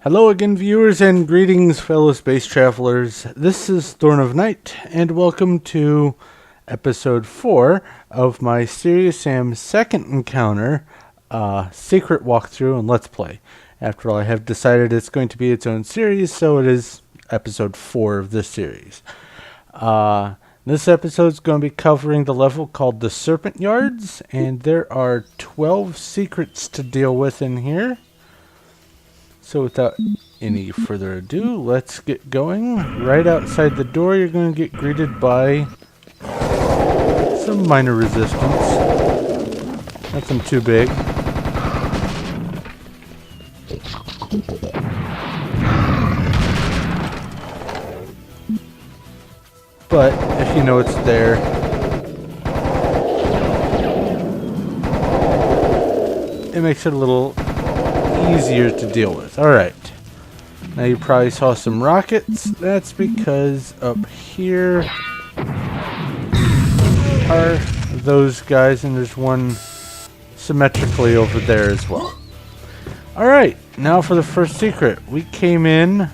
Hello again, viewers, and greetings, fellow space travelers. This is Thorn of Night, and welcome to episode 4 of my Serious Sam's second encounter, secret walkthrough and Let's Play. After all, I have decided it's going to be its own series, so it is episode 4 of this series. This episode is going to be covering the level called the Serpent Yards, and there are 12 secrets to deal with in here. So without any further ado, let's get going. Right outside the door, you're going to get greeted by some minor resistance. Nothing too big. But if you know it's there, it makes it a little easier to deal with. Alright. Now you probably saw some rockets. That's because up here are those guys, and there's one symmetrically over there as well. Alright, now for the first secret. We came in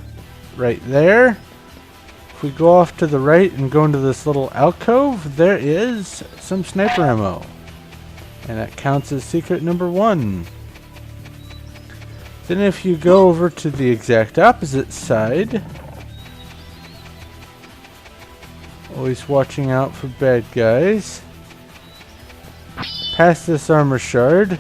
right there. If we go off to the right and go into this little alcove, there is some sniper ammo. And that counts as secret number 1. Then if you go over to the exact opposite side, always watching out for bad guys, past this armor shard,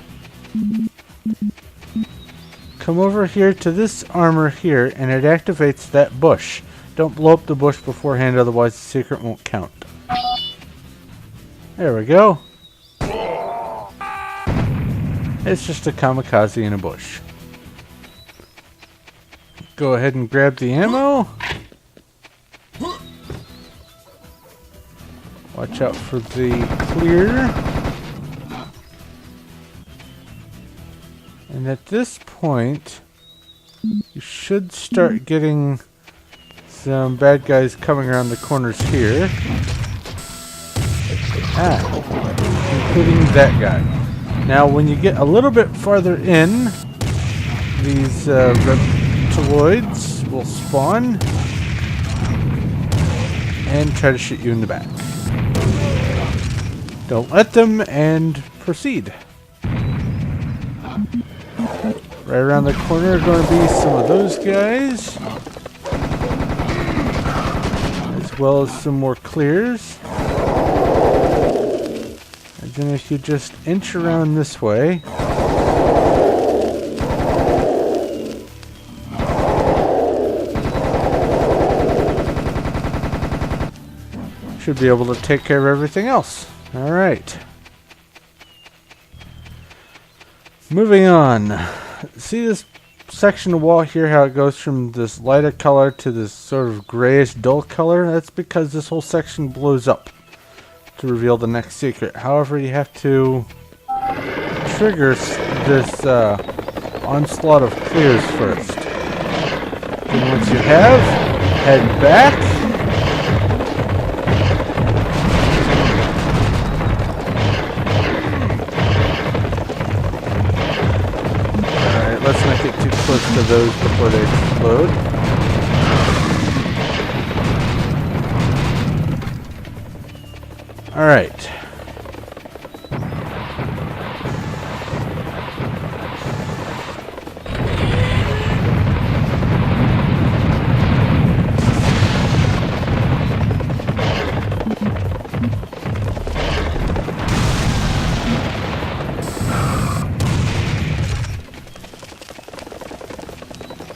come over here to this armor here, and it activates that bush. Don't blow up the bush beforehand, otherwise the secret won't count. There we go. It's just a kamikaze in a bush. Go ahead and grab the ammo. Watch out for the clear. And at this point, you should start getting some bad guys coming around the corners here. Including that guy. Now, when you get a little bit farther in, these reptiloids will spawn and try to shoot you in the back. Don't let them, and proceed. Right around the corner are going to be some of those guys, as well as some more clears. And then if you just inch around this way, should be able to take care of everything else. Alright. Moving on. See this section of wall here, how it goes from this lighter color to this sort of grayish dull color? That's because this whole section blows up to reveal the next secret. However, you have to trigger this onslaught of clears first. And once you have, head back. Alright, let's not get too close to those before they explode. Alright.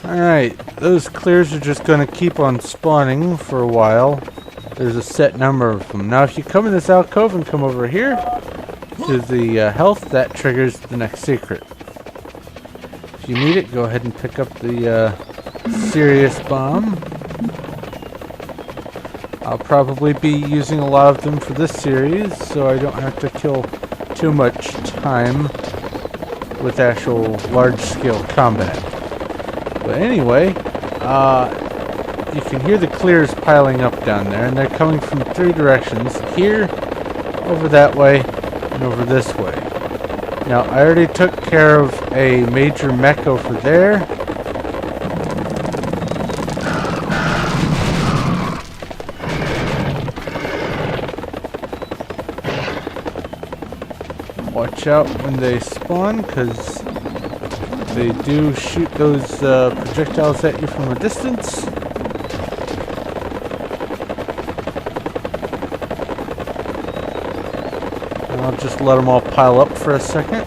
Alright, those clears are just going to keep on spawning for a while. There's a set number of them. Now if you come in this alcove and come over here to the health, that triggers the next secret. If you need it, go ahead and pick up the Serious Bomb. I'll probably be using a lot of them for this series, so I don't have to kill too much time with actual large-scale combat. But anyway, you can hear the clears piling up down there, and they're coming from 3 directions. Here, over that way, and over this way. Now, I already took care of a major mech over there. watch out when they spawn, because they do shoot those projectiles at you from a distance. And I'll just let them all pile up for a second.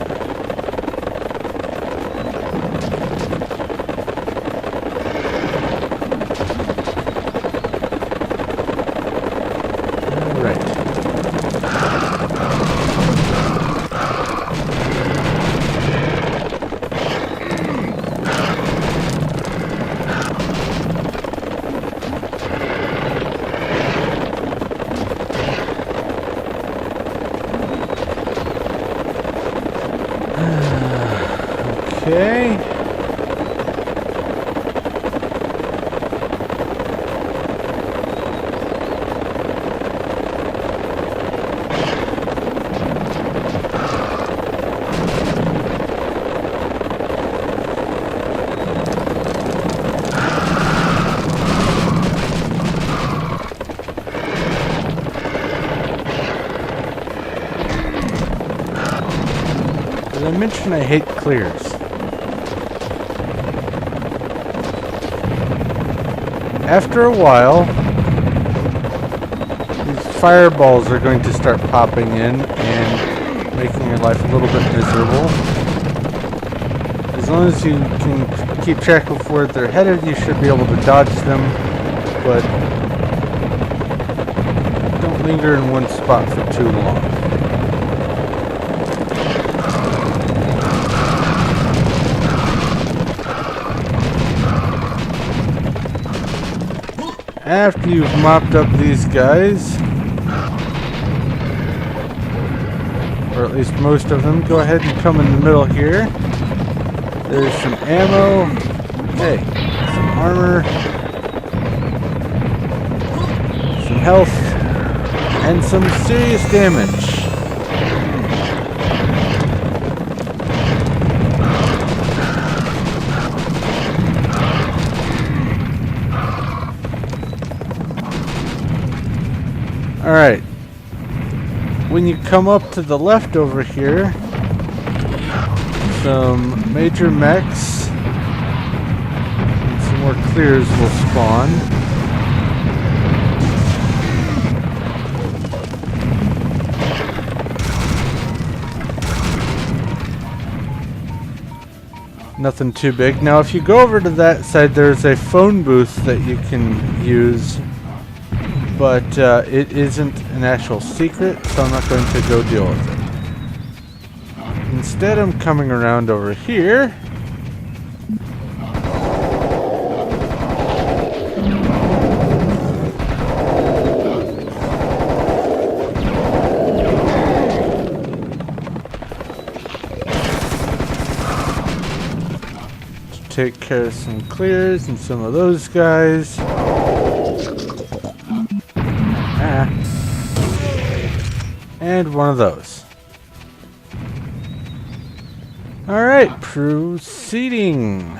Okay. Did I mention I hate clears? After a while, these fireballs are going to start popping in and making your life a little bit miserable. As long as you can keep track of where they're headed, you should be able to dodge them, but don't linger in one spot for too long. After you've mopped up these guys, or at least most of them, go ahead and come in the middle here. There's some ammo, hey, some armor, some health, and some serious damage. Alright, when you come up to the left over here, some major mechs and some more clears will spawn. Nothing too big. Now if you go over to that side, there's a phone booth that you can use. But it isn't an actual secret, so I'm not going to go deal with it. Instead, I'm coming around over here. To take care of some clears and some of those guys. And one of those. Alright, proceeding.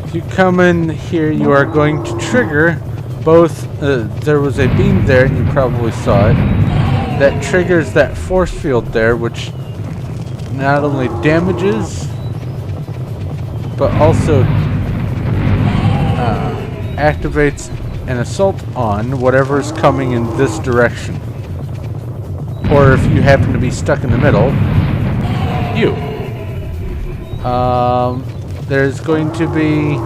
If you come in here, you are going to trigger both. There was a beam there, and you probably saw it. That triggers that force field there, which not only damages but also activates an assault on whatever is coming in this direction. Or if you happen to be stuck in the middle, you. There's going to be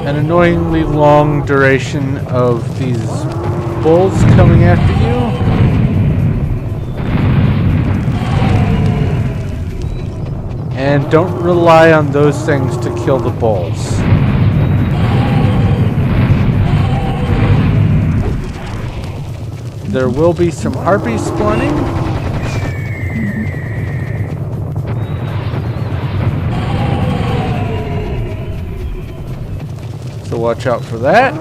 an annoyingly long duration of these bulls coming after you. And don't rely on those things to kill the bulls. There will be some harpies spawning. So watch out for that.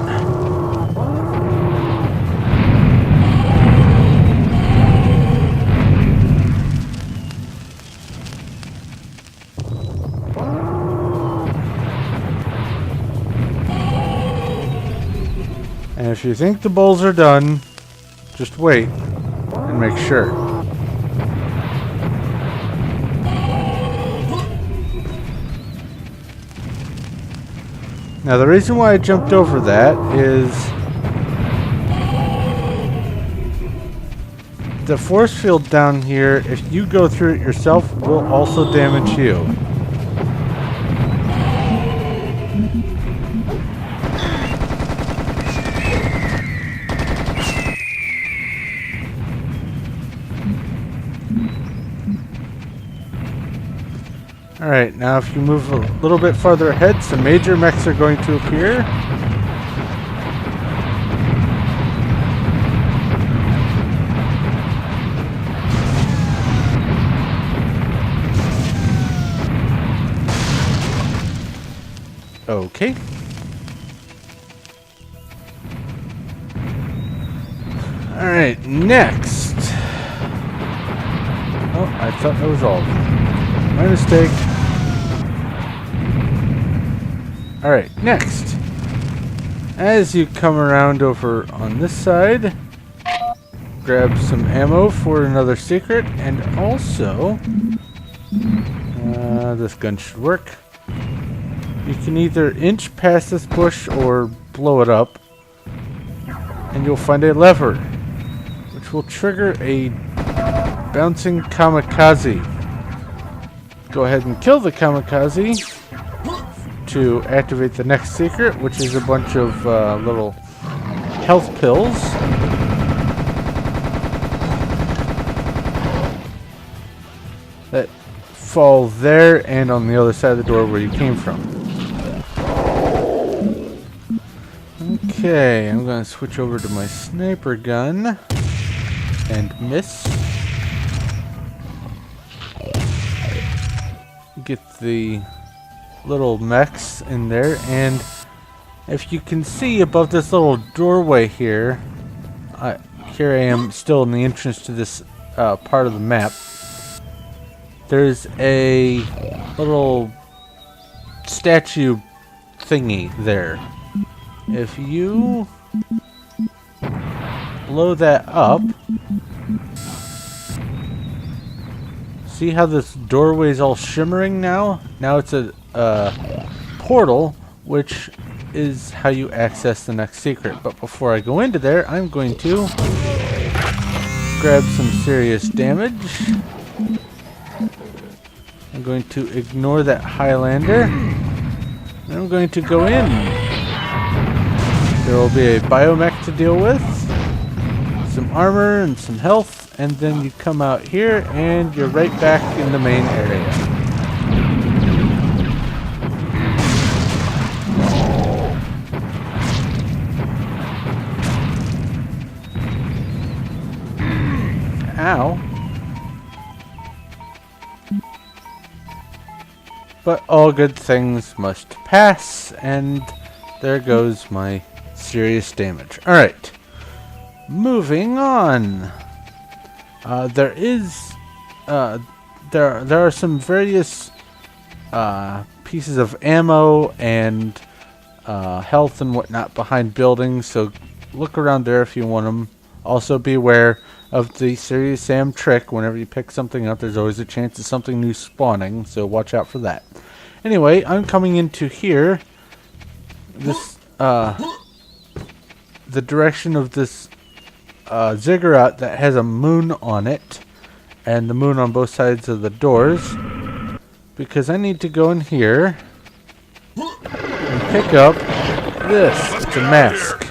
And if you think the bowls are done, just wait and make sure. Now the reason why I jumped over that is the force field down here, if you go through it yourself, will also damage you. Alright, now if you move a little bit farther ahead, some major mechs are going to appear. Okay. Alright, next. Oh, I thought that was all of them. My mistake. Alright, next. As you come around over on this side, grab some ammo for another secret, and also, this gun should work. You can either inch past this bush or blow it up, and you'll find a lever, which will trigger a bouncing kamikaze. Go ahead and kill the kamikaze to activate the next secret, which is a bunch of little health pills. That fall there and on the other side of the door where you came from. Okay, I'm going to switch over to my sniper gun and miss. Get the little mechs in there, and if you can see above this little doorway here, here I am still in the entrance to this part of the map. There's a little statue thingy there. If you blow that up, see how this doorway is all shimmering now? Now it's a portal, which is how you access the next secret. But before I go into there, I'm going to grab some serious damage. I'm going to ignore that Highlander. And I'm going to go in. There will be a biomech to deal with, some armor and some health, and then you come out here and you're right back in the main area. Ow. But all good things must pass, and there goes my serious damage. Alright. Moving on. There are some various pieces of ammo and health and whatnot behind buildings, so look around there if you want them. Also be aware of the Serious Sam trick. Whenever you pick something up, there's always a chance of something new spawning, so watch out for that. Anyway, I'm coming into here. This, the direction of this ziggurat that has a moon on it, and the moon on both sides of the doors, because I need to go in here and pick up this. It's a mask.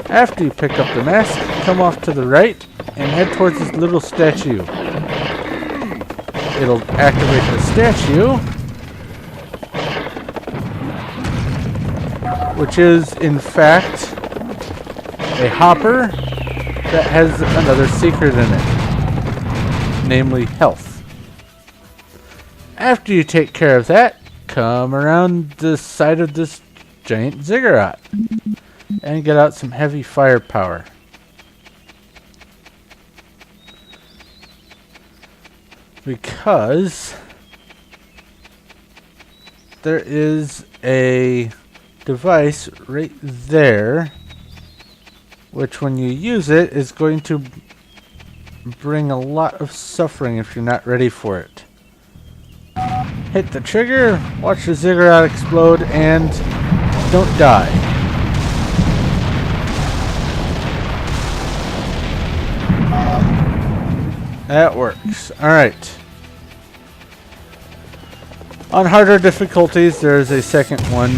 After you pick up the mask, come off to the right and head towards this little statue. It'll activate the statue, which is in fact a hopper that has another secret in it, namely health. After you take care of that, come around the side of this giant ziggurat and get out some heavy firepower. Because there is a device right there, which when you use it is going to bring a lot of suffering if you're not ready for it. Hit the trigger, watch the ziggurat explode, and don't die. That works. Alright. On harder difficulties, there's a second one.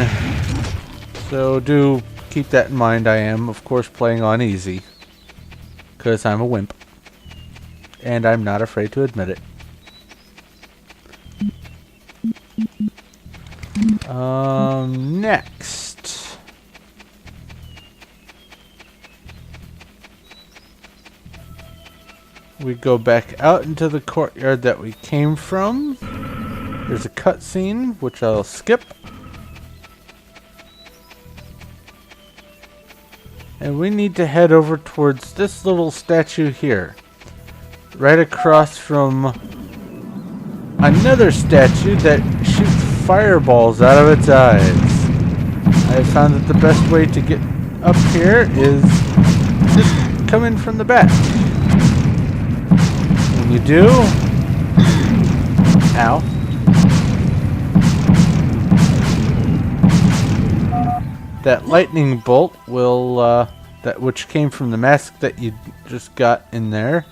So do keep that in mind. I am, of course, playing on easy. Because I'm a wimp. And I'm not afraid to admit it. Next. We go back out into the courtyard that we came from. There's a cutscene, which I'll skip. And we need to head over towards this little statue here. Right across from another statue that shoots fireballs out of its eyes. I found that the best way to get up here is just come in from the back. When you do... Ow. That lightning bolt will, that which came from the mask that you just got in there,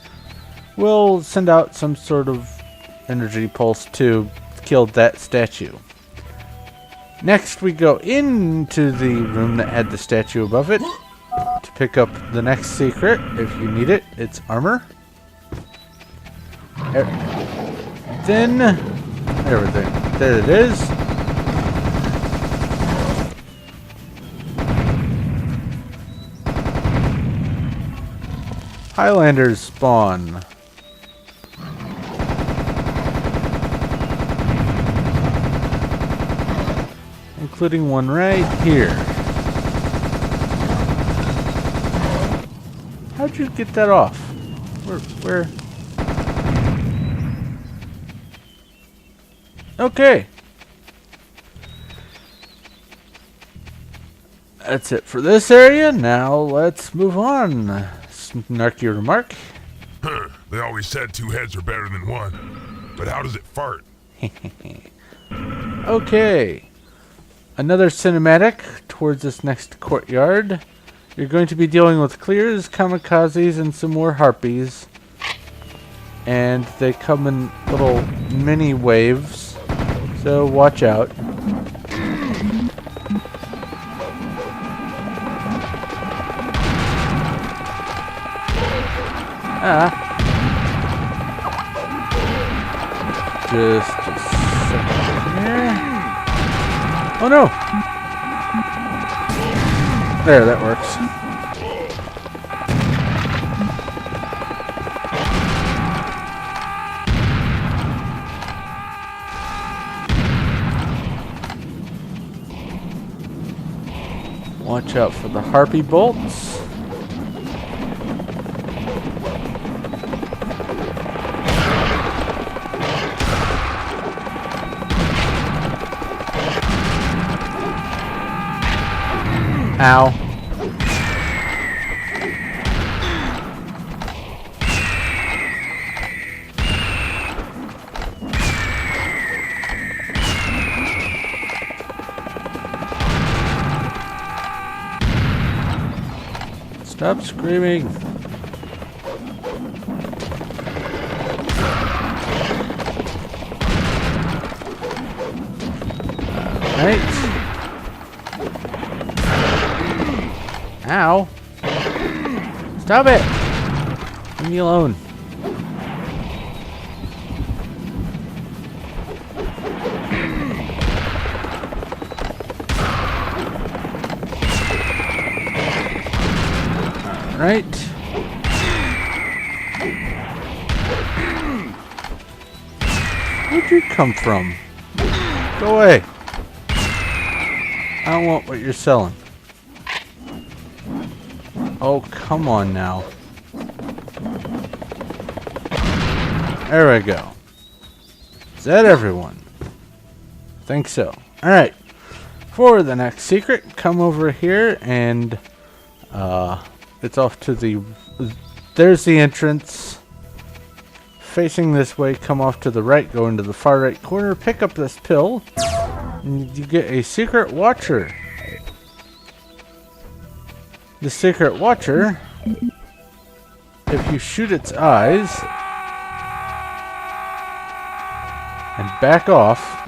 will send out some sort of energy pulse to kill that statue. Next we go into the room that had the statue above it to pick up the next secret if you need it. It's armor. Then, everything. There it is. Highlanders spawn. Including one right here. How'd you get that off? Where? Okay. That's it for this area. Now let's move on. Snarky remark. They always said two heads are better than one. But how does it fart? Okay. Another cinematic towards this next courtyard. You're going to be dealing with clears, kamikazes, and some more harpies. And they come in little mini waves. So watch out. Just a second here. Oh no! There, that works. Watch out for the harpy bolts. Ow. Stop screaming. All right. Ow. Stop it. Leave me alone. Alright. Where'd you come from? Go away. I don't want what you're selling. Oh, come on now. There we go. Is that everyone? Think so. Alright. For the next secret, come over here and it's off to the... There's the entrance. Facing this way, come off to the right, go into the far right corner, pick up this pill, and you get a secret watcher. The secret watcher, if you shoot its eyes and back off,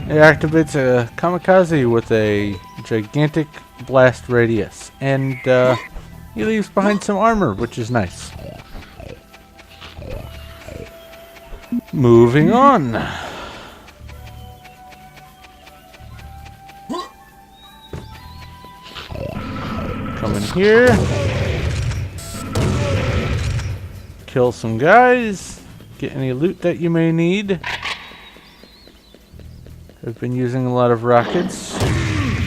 it activates a kamikaze with a gigantic blast radius, and he leaves behind some armor, which is nice. Moving on. Come in here. Kill some guys. Get any loot that you may need. I've been using a lot of rockets.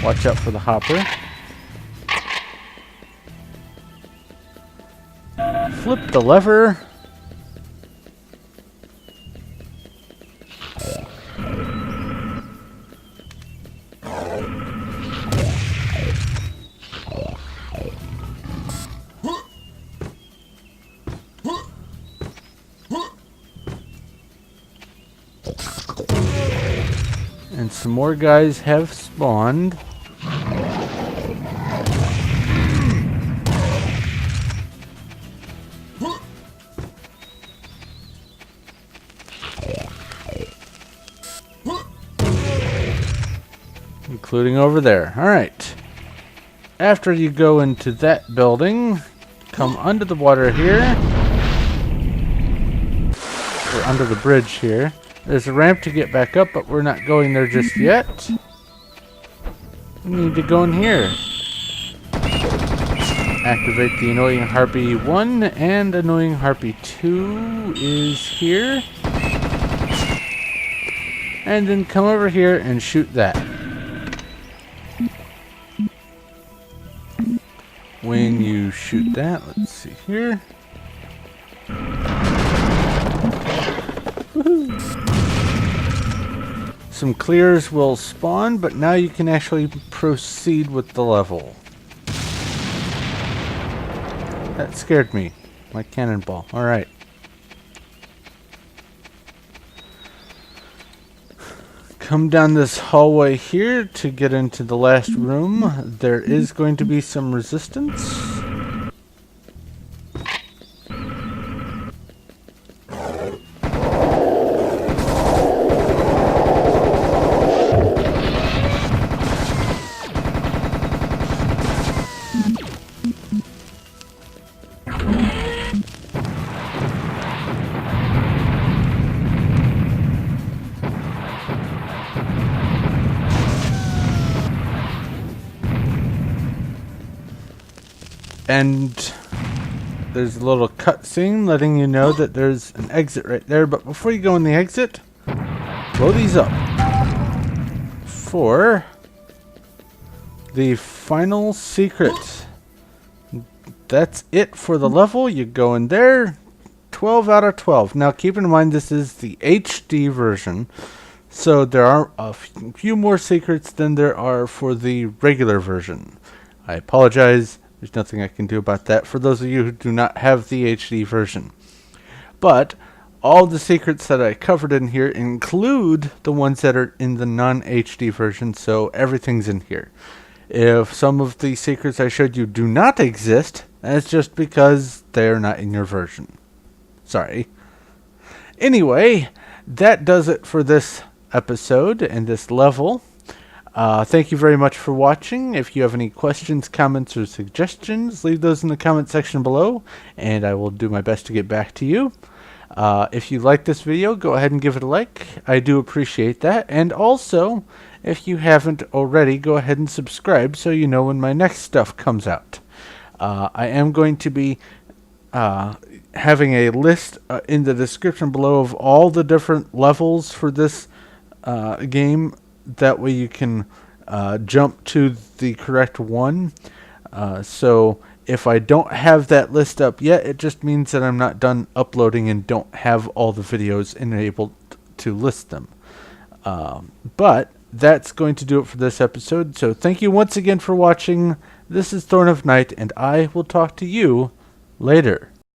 Watch out for the hopper. Flip the lever. And some more guys have spawned. Including over there. Alright. After you go into that building, come under the water here. Or under the bridge here. There's a ramp to get back up, but we're not going there just yet. We need to go in here. Activate the Annoying Harpy 1, and Annoying Harpy 2 is here. And then come over here and shoot that. When you shoot that, let's see here. Some clears will spawn, but now you can actually proceed with the level. That scared me. My cannonball. Alright. Come down this hallway here to get into the last room. There is going to be some resistance. And there's a little cutscene letting you know that there's an exit right there. But before you go in the exit, blow these up. For the final secret. That's it for the level. You go in there. 12 out of 12. Now keep in mind this is the HD version. So there are a few more secrets than there are for the regular version. I apologize. There's nothing I can do about that for those of you who do not have the HD version. But all the secrets that I covered in here include the ones that are in the non-HD version, so everything's in here. If some of the secrets I showed you do not exist, that's just because they're not in your version. Sorry. Anyway, that does it for this episode and this level. Thank you very much for watching. If you have any questions, comments, or suggestions, leave those in the comment section below, and I will do my best to get back to you. If you like this video, go ahead and give it a like. I do appreciate that. And also, if you haven't already, go ahead and subscribe so you know when my next stuff comes out. I am going to be having a list in the description below of all the different levels for this game. That way you can jump to the correct one. So if I don't have that list up yet, it just means that I'm not done uploading and don't have all the videos enabled to list them. But that's going to do it for this episode. So thank you once again for watching. This is Thorn of Night, and I will talk to you later.